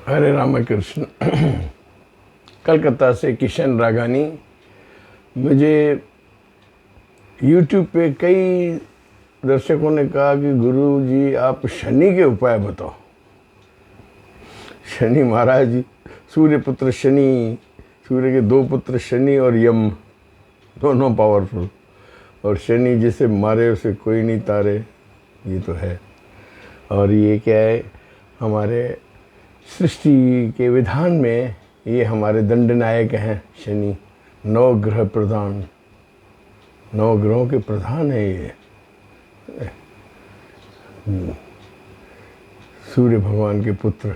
हरे रामकृष्ण। कलकत्ता से किशन रागानी। मुझे YouTube पे कई दर्शकों ने कहा कि गुरु जी आप शनि के उपाय बताओ। शनि महाराज जी, सूर्य पुत्र शनि, सूर्य के दो पुत्र शनि और यम, दोनों पावरफुल, और शनि जिसे मारे उसे कोई नहीं तारे, ये तो है। और ये क्या है, हमारे सृष्टि के विधान में ये हमारे दंडनायक हैं शनि। 9 ग्रह प्रधान, 9 ग्रहों के प्रधान है ये। सूर्य भगवान के पुत्र।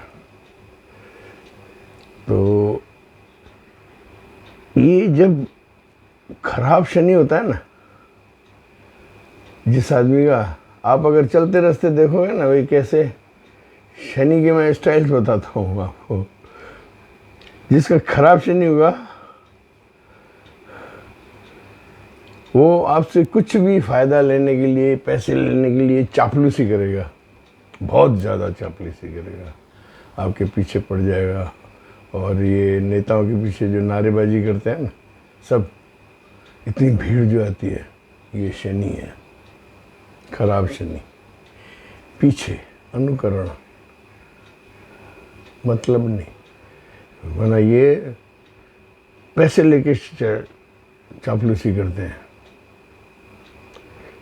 तो ये जब खराब शनि होता है ना, जिस आदमी का, आप अगर चलते रास्ते देखोगे ना भाई कैसे शनि के मैं स्टाइल्स बताता हूँ आपको। जिसका खराब शनि होगा वो आपसे कुछ भी फायदा लेने के लिए, पैसे लेने के लिए चापलूसी करेगा, बहुत ज़्यादा चापलूसी करेगा, आपके पीछे पड़ जाएगा। और ये नेताओं के पीछे जो नारेबाजी करते हैं ना, सब इतनी भीड़ जो आती है, ये शनि है, खराब शनि। पीछे अनुकरण, मतलब नहीं, वरना ये पैसे लेके चापलूसी करते हैं।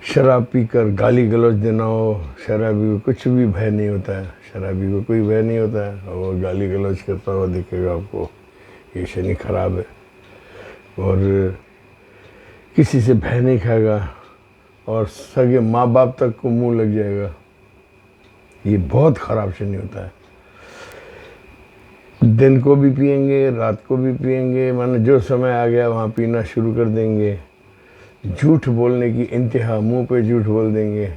शराब पीकर गाली गलौज देना हो, शराबी को कुछ भी भय नहीं होता है, शराबी को कोई भय नहीं होता है, और वो गाली गलौज करता हुआ दिखेगा आपको, ये शनि खराब है। और किसी से भय नहीं खाएगा, और सगे माँ बाप तक को मुंह लग जाएगा, ये बहुत खराब शनि होता है। दिन को भी पिएंगे, रात को भी पिएंगे, मानो जो समय आ गया वहाँ पीना शुरू कर देंगे। झूठ बोलने की इंतहा, मुंह पे झूठ बोल देंगे।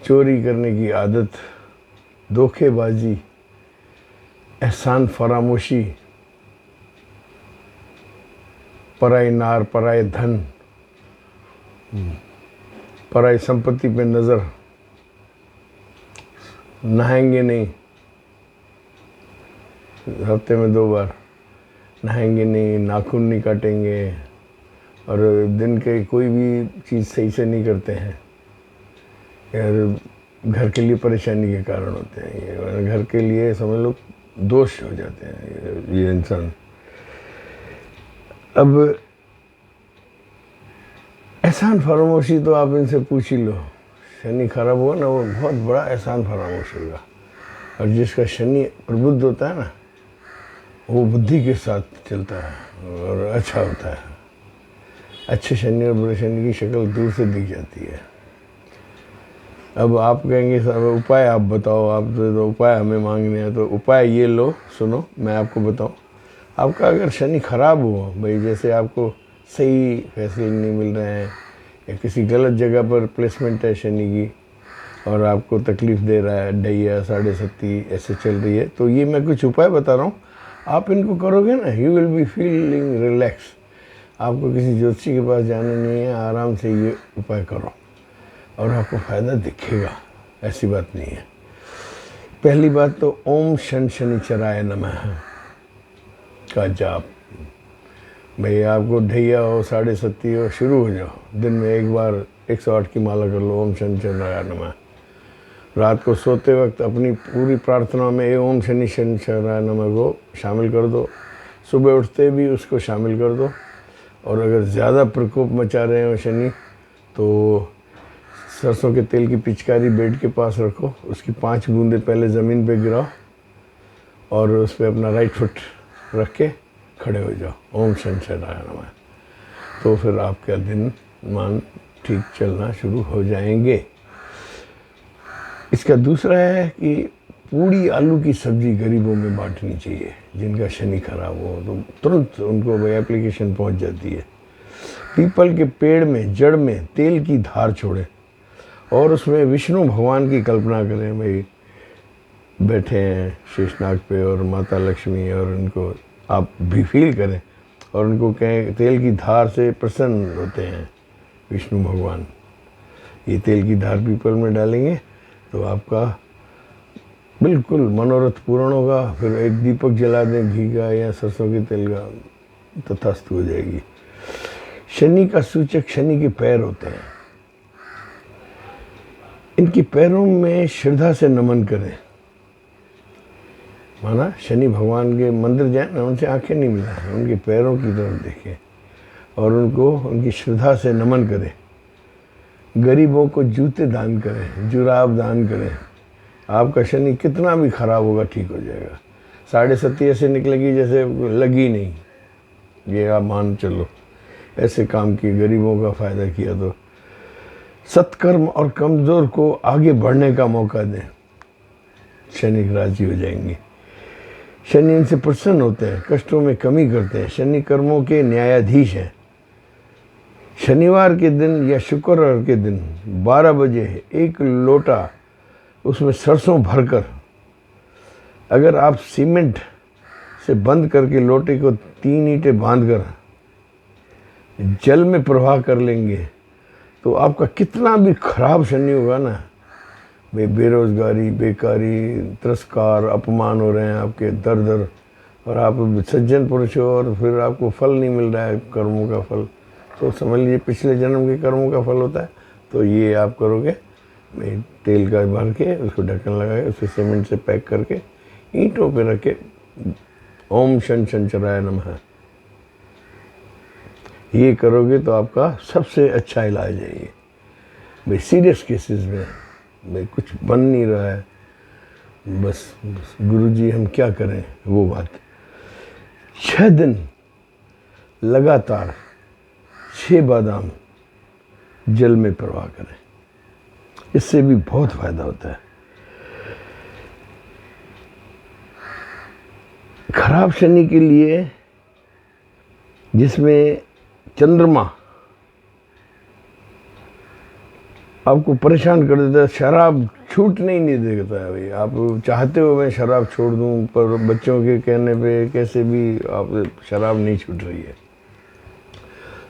चोरी करने की आदत, धोखेबाजी, एहसान फरामोशी, पराई नार, पराई धन, पराई संपत्ति पे नज़र, नहाएंगे नहीं, हफ्ते में 2 बार नहाएंगे नहीं, नाखून नहीं काटेंगे, और दिन के कोई भी चीज़ सही से नहीं करते हैं यार, घर के लिए परेशानी के कारण होते हैं ये, घर के लिए समझ लो दोष हो जाते हैं ये इंसान। अब एहसान फरामोशी तो आप इनसे पूछ ही लो, शनि खराब हुआ ना, वो बहुत बड़ा एहसान फरामोश होगा। और जिसका शनि प्रबुद्ध होता है ना, वो बुद्धि के साथ चलता है और अच्छा होता है। अच्छे शनि और बुरे शनि की शक्ल दूर से दिख जाती है। अब आप कहेंगे सब उपाय आप बताओ, आप तो उपाय हमें मांगने हैं, तो उपाय ये लो, सुनो मैं आपको बताऊं। आपका अगर शनि खराब हो भाई, जैसे आपको सही फैसले नहीं मिल रहे हैं, या किसी गलत जगह पर प्लेसमेंट है शनि की और आपको तकलीफ़ दे रहा है, ढैया 7.5 ऐसे चल रही है, तो ये मैं कुछ उपाय बता रहा हूँ, आप इनको करोगे ना, you will be feeling relax. आपको किसी ज्योतिषी के पास जाना नहीं है, आराम से ये उपाय करो और आपको फ़ायदा दिखेगा, ऐसी बात नहीं है। पहली बात तो ओम शन शनिचराय नमः का जाप। भाई आपको ढैया हो, 7.5 हो, शुरू हो जाओ, दिन में एक बार 108 की माला कर लो, ओम शनिचराय नमः। रात को सोते वक्त अपनी पूरी प्रार्थना में ओम शनि शनिचराय नमः को शामिल कर दो, सुबह उठते भी उसको शामिल कर दो। और अगर ज़्यादा प्रकोप मचा रहे हो शनि, तो सरसों के तेल की पिचकारी बेड के पास रखो, उसकी 5 बूंदें पहले ज़मीन पे गिराओ और उस पर अपना राइट फुट रख के खड़े हो जाओ, ओम शनिचराय नमः। तो फिर आपका दिन मान ठीक चलना शुरू हो जाएंगे। इसका दूसरा है कि पूड़ी आलू की सब्ज़ी गरीबों में बांटनी चाहिए। जिनका शनि खराब हो तो तुरंत उनको भाई एप्लीकेशन पहुंच जाती है। पीपल के पेड़ में जड़ में तेल की धार छोड़ें और उसमें विष्णु भगवान की कल्पना करें, भाई बैठे हैं शेषनाग पे और माता लक्ष्मी, और उनको आप भी फील करें और उनको कहें, तेल की धार से प्रसन्न होते हैं विष्णु भगवान। ये तेल की धार पीपल में डालेंगे तो आपका बिल्कुल मनोरथ पूर्ण होगा। फिर एक दीपक जला दें घी का या सरसों के तेल का, तथास्तु हो जाएगी। शनि का सूचक शनि के पैर होते हैं। इनके पैरों में श्रद्धा से नमन करें। माना शनि भगवान के मंदिर जाए ना, उनसे आंखें नहीं मिलाएं, उनके पैरों की तरफ देखें और उनको उनकी श्रद्धा से नमन करें। गरीबों को जूते दान करें, जुराब दान करें। आपका शनि कितना भी खराब होगा ठीक हो जाएगा। 7.5 ऐसे निकलेगी जैसे लगी नहीं, ये आप मान चलो। ऐसे काम किए, गरीबों का फायदा किया तो सत्कर्म और कमज़ोर को आगे बढ़ने का मौका दें, शनि राजी हो जाएंगे। शनि इनसे प्रसन्न होते हैं, कष्टों में कमी करते हैं। शनि कर्मों के न्यायाधीश हैं। शनिवार के दिन या शुक्रवार के दिन 12 बजे 1 लोटा उसमें सरसों भरकर, अगर आप सीमेंट से बंद करके लोटे को 3 ईंटें बांधकर जल में प्रवाह कर लेंगे तो आपका कितना भी खराब शनि होगा ना, बेरोजगारी, बेकारी, तिरस्कार, अपमान हो रहे हैं आपके दर दर, और आप सज्जन पुरुष हो और फिर आपको फल नहीं मिल रहा है कर्मों का फल, तो समझ लीजिए पिछले जन्म के कर्मों का फल होता है। तो ये आप करोगे, तेल का भर के उसको ढक्कन लगा के उसे सीमेंट से पैक करके ईंटों पे रख के ओम शन शंचराय नमः, ये करोगे तो आपका सबसे अच्छा इलाज है ये। भाई सीरियस केसेस में भाई कुछ बन नहीं रहा है, बस गुरुजी हम क्या करें, वो बात। 6 दिन लगातार 6 बादाम जल में प्रवाह करें, इससे भी बहुत फायदा होता है। खराब शनि के लिए, जिसमें चंद्रमा आपको परेशान कर देता है, शराब छूटने ही नहीं देता है। भाई आप चाहते हो मैं शराब छोड़ दूं, पर बच्चों के कहने पे कैसे भी आप शराब नहीं छूट रही है।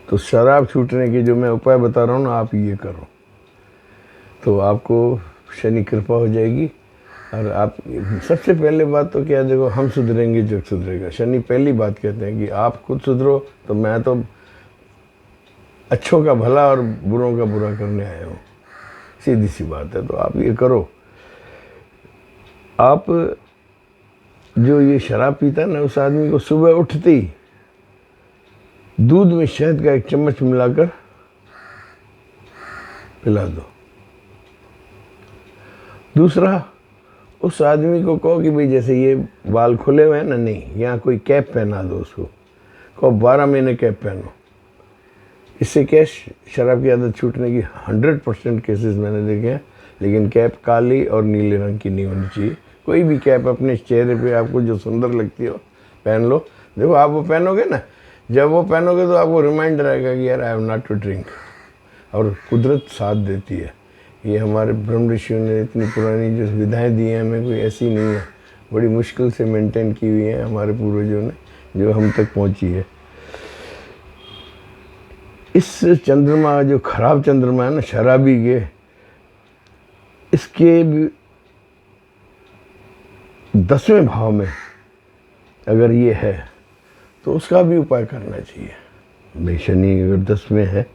तो शराब छूटने के जो मैं उपाय बता रहा हूँ ना, आप ये करो तो आपको शनि कृपा हो जाएगी। और आप सबसे पहले बात तो क्या, देखो हम सुधरेंगे जग सुधरेगा। शनि पहली बात कहते हैं कि आप खुद सुधरो, तो मैं तो अच्छों का भला और बुरों का बुरा करने आया हूँ, सीधी सी बात है। तो आप ये करो। आप जो ये शराब पीता है ना, उस आदमी को सुबह उठते ही दूध में शहद का 1 चम्मच मिलाकर पिला दो। दूसरा, उस आदमी को कहो कि भाई जैसे ये बाल खुले हुए हैं ना, नहीं, यहाँ कोई कैप पहना दो उसको, कहो 12 महीने कैप पहनो। इससे क्या, शराब की आदत छूटने की 100% केसेस मैंने देखे हैं। लेकिन कैप काली और नीले रंग की नहीं होनी चाहिए। कोई भी कैप अपने चेहरे पे आपको जो सुंदर लगती हो पहन लो। देखो आप वो पहनोगे ना, जब वो पहनोगे तो आपको रिमाइंडर आएगा कि यार I have not to drink, और कुदरत साथ देती है। ये हमारे ब्रह्म ऋषियों ने इतनी पुरानी जो विधाएं दी हैं हमें, कोई ऐसी नहीं है, बड़ी मुश्किल से मेंटेन की हुई है हमारे पूर्वजों ने, जो हम तक पहुंची है। इस चंद्रमा, जो खराब चंद्रमा है ना शराबी के, इसके 10वें भाव में अगर ये है तो उसका भी उपाय करना चाहिए। भाई शनि अगर 10 में है,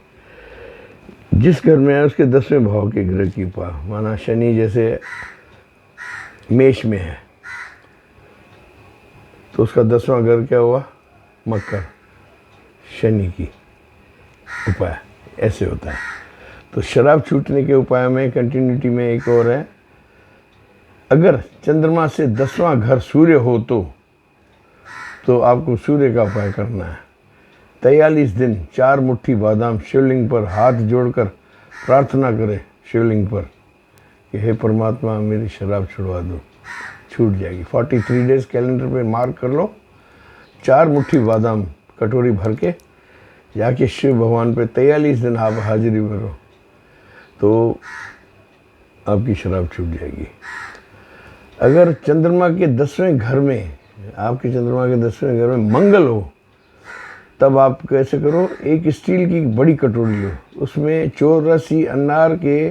जिस घर में है उसके 10वें भाव के ग्रह की उपाय, माना शनि जैसे मेष में है तो उसका 10वां घर क्या हुआ, मकर, शनि की उपाय ऐसे होता है। तो शराब छूटने के उपाय में कंटिन्यूटी में एक और है, अगर चंद्रमा से 10वां घर सूर्य हो तो आपको सूर्य का उपाय करना है। 43 दिन 4 मुट्ठी बादाम शिवलिंग पर हाथ जोड़कर प्रार्थना करें शिवलिंग पर कि हे परमात्मा मेरी शराब छुड़वा दो, छूट जाएगी। 43 डेज कैलेंडर पे मार्क कर लो। 4 मुट्ठी बादाम कटोरी भर के जाके शिव भगवान पे 43 दिन आप हाजिरी भरो तो आपकी शराब छूट जाएगी। अगर चंद्रमा के 10वें घर में, आपके चंद्रमा के 10वें घर में मंगल हो, तब आप कैसे करो, एक स्टील की बड़ी कटोरी लो, उसमें 84 अनार के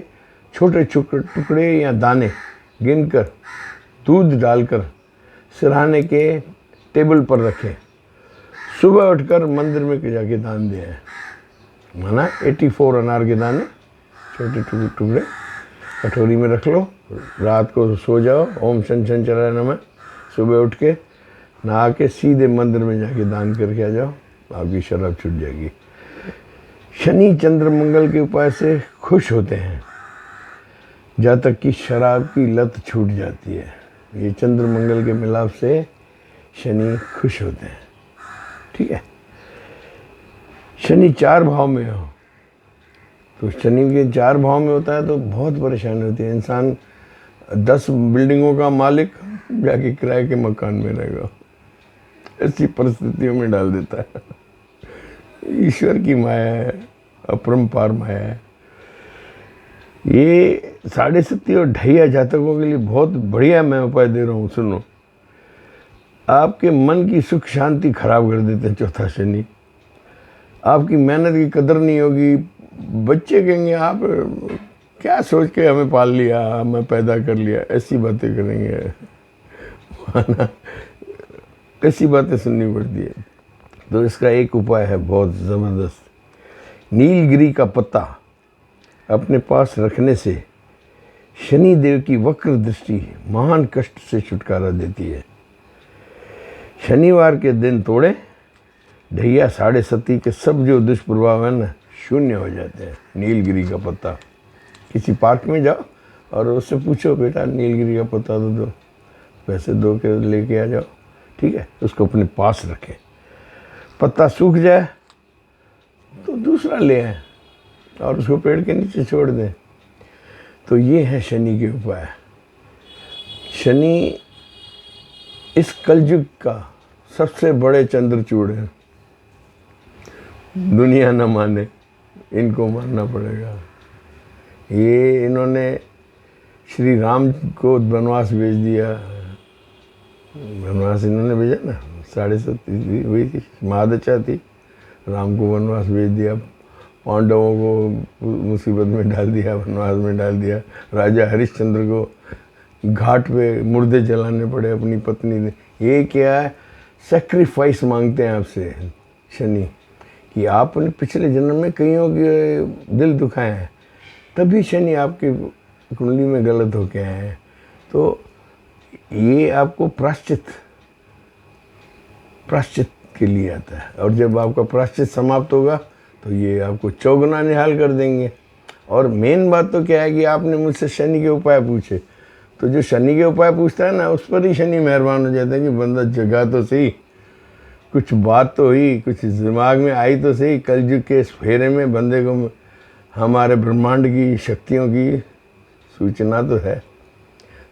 छोटे टुकड़े या दाने गिनकर दूध डालकर सिरहाने के टेबल पर रखें। सुबह उठकर मंदिर में जाके दान दें। माना 84 अनार के दाने छोटे टुकड़े कटोरी में रख लो, रात को सो जाओ, ओम शन शन चलाय नमः, सुबह उठ के नहा के सीधे मंदिर में जाके दान करके आ जाओ, आपकी शराब छूट जाएगी। शनि चंद्र मंगल के उपाय से खुश होते हैं, जहाँ तक कि शराब की लत छूट जाती है। ये चंद्र मंगल के मिलाप से शनि खुश होते हैं। ठीक है। शनि 4 भाव में हो तो शनि के 4 भाव में होता है तो बहुत परेशानी होती है। इंसान 10 बिल्डिंगों का मालिक जाके किराए के मकान में रहेगा, ऐसी परिस्थितियों में डाल देता है। ईश्वर की माया है, अपरंपार माया है। ये 7.5 और ढैया जातकों के लिए बहुत बढ़िया मैं उपाय दे रहा हूँ, सुनो। आपके मन की सुख शांति खराब कर देते हैं चौथा शनि। आपकी मेहनत की कदर नहीं होगी। बच्चे कहेंगे आप क्या सोच के हमें पाल लिया, हमें पैदा कर लिया, ऐसी बातें करेंगे। ऐसी बातें सुननी पड़ती है। तो इसका एक उपाय है बहुत ज़बरदस्त। नीलगिरी का पत्ता अपने पास रखने से शनि देव की वक्र दृष्टि महान कष्ट से छुटकारा देती है। शनिवार के दिन तोड़े ढैया 7.5 के सब जो दुष्प्रभाव है ना, शून्य हो जाते हैं। नीलगिरी का पत्ता, किसी पार्क में जाओ और उससे पूछो बेटा नीलगिरी का पत्ता दो, पैसे दो के लेके आ जाओ। ठीक है, उसको अपने पास रखें। पत्ता सूख जाए तो दूसरा ले आए और उसको पेड़ के नीचे छोड़ दें। तो ये है शनि के उपाय। शनि इस कलयुग का सबसे बड़े चंद्रचूड़ है। दुनिया न माने, इनको मानना पड़ेगा। ये इन्होंने श्री राम को वनवास भेज दिया। वनवास इन्होंने भेजा ना, 7.5 हुई थी, महादशा थी। राम को वनवास भेज दिया, पांडवों को मुसीबत में डाल दिया, वनवास में डाल दिया। राजा हरिश्चंद्र को घाट पे मुर्दे जलाने पड़े अपनी पत्नी ने। ये क्या है, सेक्रीफाइस मांगते हैं आपसे शनि, कि आपने पिछले जन्म में कईयों के दिल दुखाए हैं, तभी शनि आपकी कुंडली में गलत होके आए हैं। तो ये आपको प्रायश्चित के लिए आता है। और जब आपका प्रायश्चित समाप्त होगा तो ये आपको चौगुना निहाल कर देंगे। और मेन बात तो क्या है कि आपने मुझसे शनि के उपाय पूछे, तो जो शनि के उपाय पूछता है ना, उस पर ही शनि मेहरबान हो जाता है कि बंदा जगा तो सही, कुछ बात तो हुई, कुछ दिमाग में आई तो सही। कलयुग के इस फेरे में बंदे को हमारे ब्रह्मांड की शक्तियों की सूचना तो है।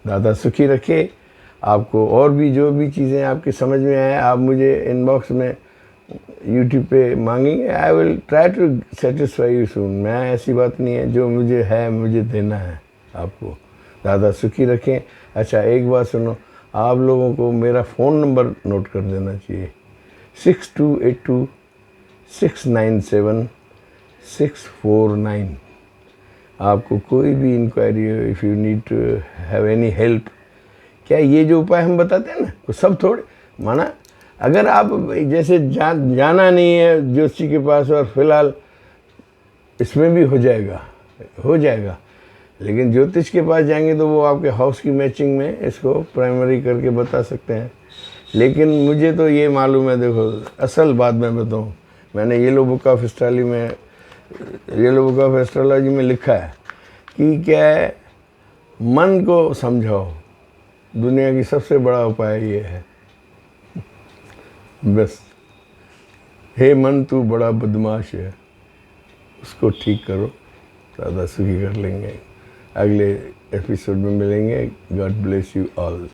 दादा सुखी रखे आपको। और भी जो भी चीज़ें आपके समझ में आए, आप मुझे इनबॉक्स में यूट्यूब पे मांगेंगे। I will try to satisfy you soon. मैं ऐसी बात नहीं है, जो मुझे है मुझे देना है आपको। दादा सुखी रखें। अच्छा एक बात सुनो, आप लोगों को मेरा फ़ोन नंबर नोट कर देना चाहिए, 6282697649। आपको कोई भी इंक्वायरी हो, if you need to have any help, क्या ये जो उपाय हम बताते हैं ना, वो सब थोड़े माना। अगर आप जैसे जाना नहीं है ज्योतिषी के पास और फिलहाल इसमें भी हो जाएगा, लेकिन ज्योतिष के पास जाएंगे तो वो आपके हाउस की मैचिंग में इसको प्राइमरी करके बता सकते हैं। लेकिन मुझे तो ये मालूम है, देखो असल बात मैं बताऊँ, मैंने येलो बुक ऑफ एस्ट्रोलॉजी में लिखा है कि क्या है, मन को समझाओ, दुनिया की सबसे बड़ा उपाय ये है। बस, हे मन तू बड़ा बदमाश है, उसको ठीक करो, ज़्यादा सुखी कर लेंगे। अगले एपिसोड में मिलेंगे। God bless you all.